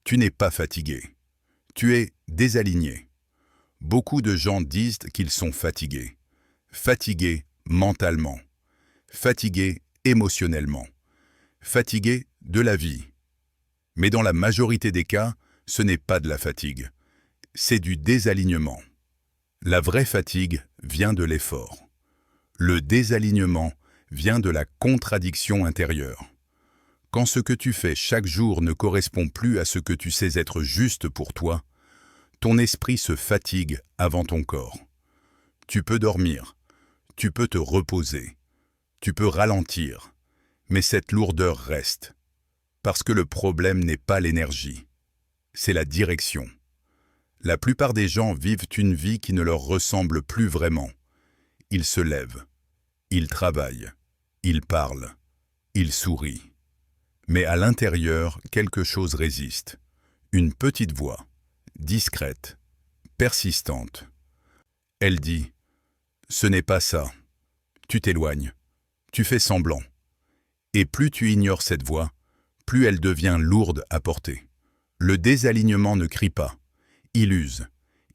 Tu n'es pas fatigué. Tu es désaligné. Beaucoup de gens disent qu'ils sont fatigués. Fatigués mentalement. Fatigués émotionnellement. Fatigués de la vie. Mais dans la majorité des cas, ce n'est pas de la fatigue. C'est du désalignement. La vraie fatigue vient de l'effort. Le désalignement vient de la contradiction intérieure. Quand ce que tu fais chaque jour ne correspond plus à ce que tu sais être juste pour toi, ton esprit se fatigue avant ton corps. Tu peux dormir, tu peux te reposer, tu peux ralentir, mais cette lourdeur reste. Parce que le problème n'est pas l'énergie, c'est la direction. La plupart des gens vivent une vie qui ne leur ressemble plus vraiment. Ils se lèvent, ils travaillent, ils parlent, ils sourient. Mais à l'intérieur, quelque chose résiste. Une petite voix, discrète, persistante. Elle dit « Ce n'est pas ça ». Tu t'éloignes, tu fais semblant. Et plus tu ignores cette voix, plus elle devient lourde à porter. Le désalignement ne crie pas, il use.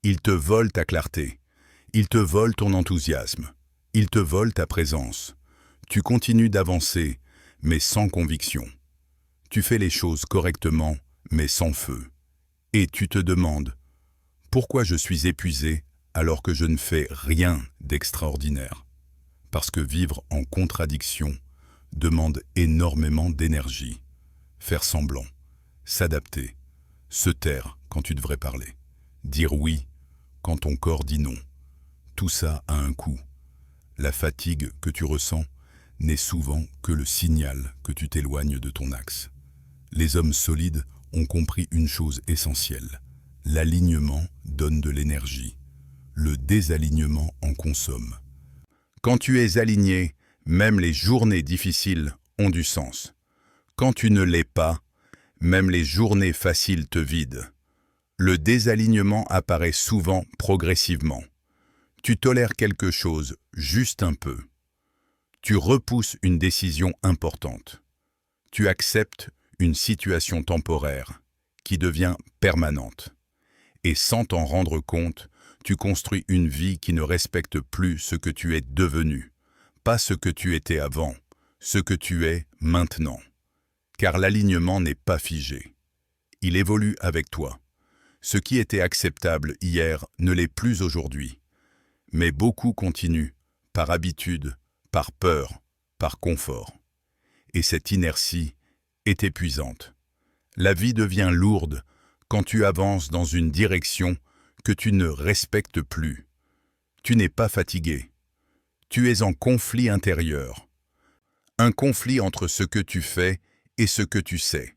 Il te vole ta clarté, il te vole ton enthousiasme, il te vole ta présence. Tu continues d'avancer, mais sans conviction. Tu fais les choses correctement, mais sans feu. Et tu te demandes « Pourquoi je suis épuisé alors que je ne fais rien d'extraordinaire ?» Parce que vivre en contradiction demande énormément d'énergie. Faire semblant, s'adapter, se taire quand tu devrais parler, dire oui quand ton corps dit non. Tout ça a un coût. La fatigue que tu ressens n'est souvent que le signal que tu t'éloignes de ton axe. Les hommes solides ont compris une chose essentielle. L'alignement donne de l'énergie. Le désalignement en consomme. Quand tu es aligné, même les journées difficiles ont du sens. Quand tu ne l'es pas, même les journées faciles te vident. Le désalignement apparaît souvent progressivement. Tu tolères quelque chose juste un peu. Tu repousses une décision importante. Tu acceptes une situation temporaire qui devient permanente. Et sans t'en rendre compte, tu construis une vie qui ne respecte plus ce que tu es devenu, pas ce que tu étais avant, ce que tu es maintenant. Car l'alignement n'est pas figé. Il évolue avec toi. Ce qui était acceptable hier ne l'est plus aujourd'hui. Mais beaucoup continuent, par habitude, par peur, par confort. Et cette inertie est épuisante. La vie devient lourde quand tu avances dans une direction que tu ne respectes plus. Tu n'es pas fatigué. Tu es en conflit intérieur. Un conflit entre ce que tu fais et ce que tu sais.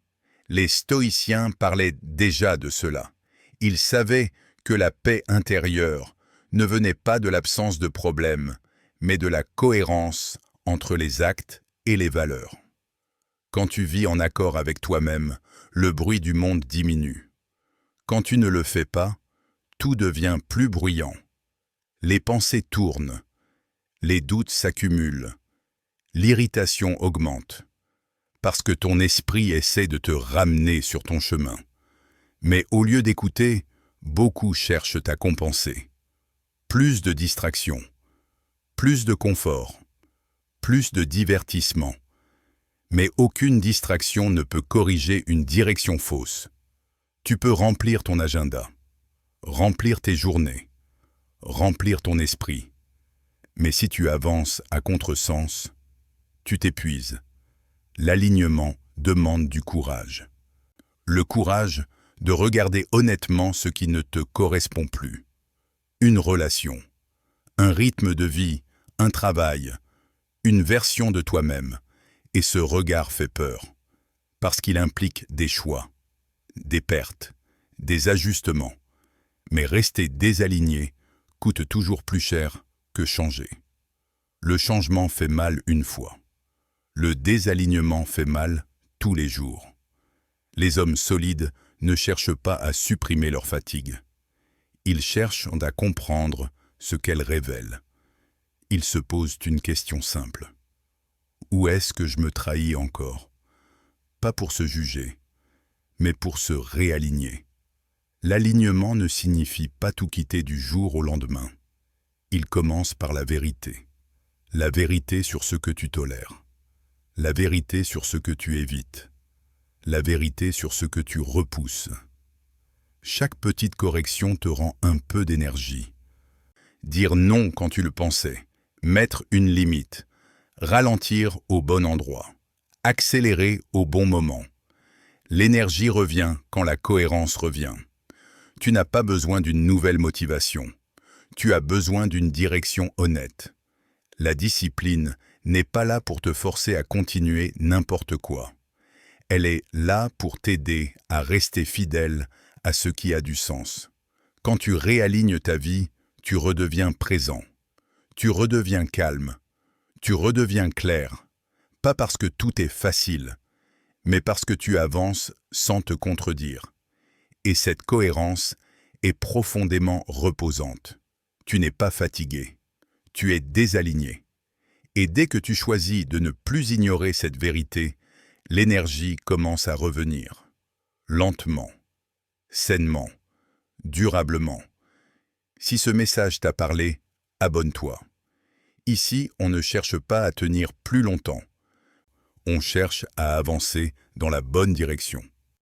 Les stoïciens parlaient déjà de cela. Ils savaient que la paix intérieure ne venait pas de l'absence de problème, mais de la cohérence entre les actes et les valeurs. Quand tu vis en accord avec toi-même, le bruit du monde diminue. Quand tu ne le fais pas, tout devient plus bruyant. Les pensées tournent, les doutes s'accumulent, l'irritation augmente, parce que ton esprit essaie de te ramener sur ton chemin. Mais au lieu d'écouter, beaucoup cherchent à compenser. Plus de distractions, plus de confort, plus de divertissement. Mais aucune distraction ne peut corriger une direction fausse. Tu peux remplir ton agenda, remplir tes journées, remplir ton esprit. Mais si tu avances à contresens, tu t'épuises. L'alignement demande du courage. Le courage de regarder honnêtement ce qui ne te correspond plus. Une relation, un rythme de vie, un travail, une version de toi-même. Et ce regard fait peur, parce qu'il implique des choix, des pertes, des ajustements. Mais rester désaligné coûte toujours plus cher que changer. Le changement fait mal une fois. Le désalignement fait mal tous les jours. Les hommes solides ne cherchent pas à supprimer leur fatigue. Ils cherchent à comprendre ce qu'elle révèle. Ils se posent une question simple. Où est-ce que je me trahis encore? Pas pour se juger, mais pour se réaligner. L'alignement ne signifie pas tout quitter du jour au lendemain. Il commence par la vérité. La vérité sur ce que tu tolères. La vérité sur ce que tu évites. La vérité sur ce que tu repousses. Chaque petite correction te rend un peu d'énergie. Dire non quand tu le pensais, mettre une limite, ralentir au bon endroit, accélérer au bon moment. L'énergie revient quand la cohérence revient. Tu n'as pas besoin d'une nouvelle motivation. Tu as besoin d'une direction honnête. La discipline n'est pas là pour te forcer à continuer n'importe quoi. Elle est là pour t'aider à rester fidèle à ce qui a du sens. Quand tu réalignes ta vie, tu redeviens présent. Tu redeviens calme. Tu redeviens clair. Pas parce que tout est facile, mais parce que tu avances sans te contredire. Et cette cohérence est profondément reposante. Tu n'es pas fatigué. Tu es désaligné. Et dès que tu choisis de ne plus ignorer cette vérité, l'énergie commence à revenir. Lentement, sainement, durablement. Si ce message t'a parlé, abonne-toi. Ici, on ne cherche pas à tenir plus longtemps. On cherche à avancer dans la bonne direction.